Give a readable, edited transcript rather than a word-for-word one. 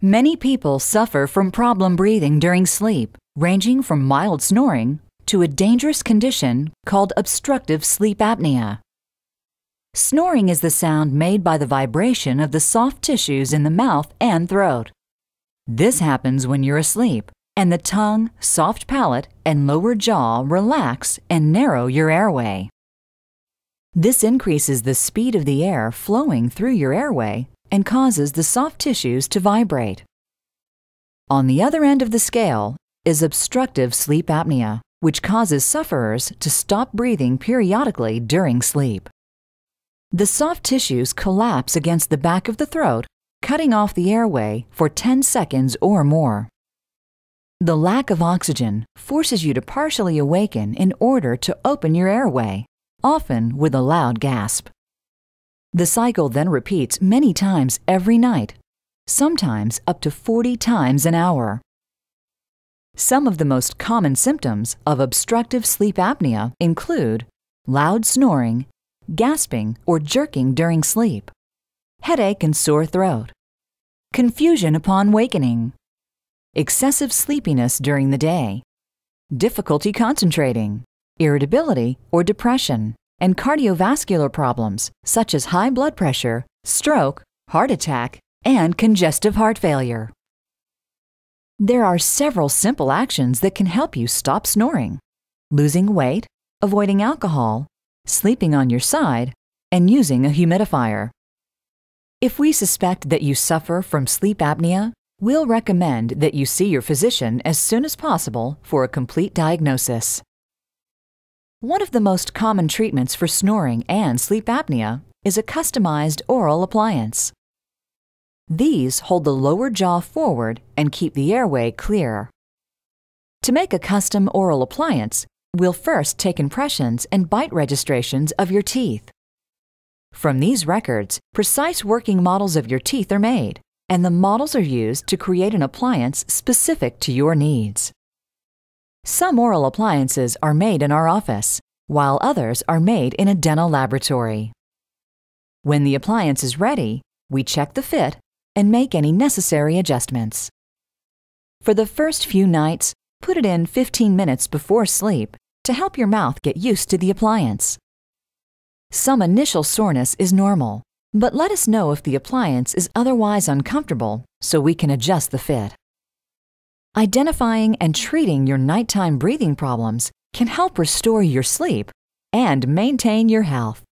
Many people suffer from problem breathing during sleep, ranging from mild snoring to a dangerous condition called obstructive sleep apnea. Snoring is the sound made by the vibration of the soft tissues in the mouth and throat. This happens when you're asleep, and the tongue, soft palate, and lower jaw relax and narrow your airway. This increases the speed of the air flowing through your airway and causes the soft tissues to vibrate. On the other end of the scale is obstructive sleep apnea, which causes sufferers to stop breathing periodically during sleep. The soft tissues collapse against the back of the throat, cutting off the airway for 10 seconds or more. The lack of oxygen forces you to partially awaken in order to open your airway, often with a loud gasp. The cycle then repeats many times every night, sometimes up to 40 times an hour. Some of the most common symptoms of obstructive sleep apnea include loud snoring, gasping or jerking during sleep, headache and sore throat, confusion upon wakening, excessive sleepiness during the day, difficulty concentrating, irritability or depression, and cardiovascular problems such as high blood pressure, stroke, heart attack, and congestive heart failure. There are several simple actions that can help you stop snoring: losing weight, avoiding alcohol, sleeping on your side, and using a humidifier. If we suspect that you suffer from sleep apnea, we'll recommend that you see your physician as soon as possible for a complete diagnosis. One of the most common treatments for snoring and sleep apnea is a customized oral appliance. These hold the lower jaw forward and keep the airway clear. To make a custom oral appliance, we'll first take impressions and bite registrations of your teeth. From these records, precise working models of your teeth are made, and the models are used to create an appliance specific to your needs. Some oral appliances are made in our office, while others are made in a dental laboratory. When the appliance is ready, we check the fit and make any necessary adjustments. For the first few nights, put it in 15 minutes before sleep to help your mouth get used to the appliance. Some initial soreness is normal, but let us know if the appliance is otherwise uncomfortable so we can adjust the fit. Identifying and treating your nighttime breathing problems can help restore your sleep and maintain your health.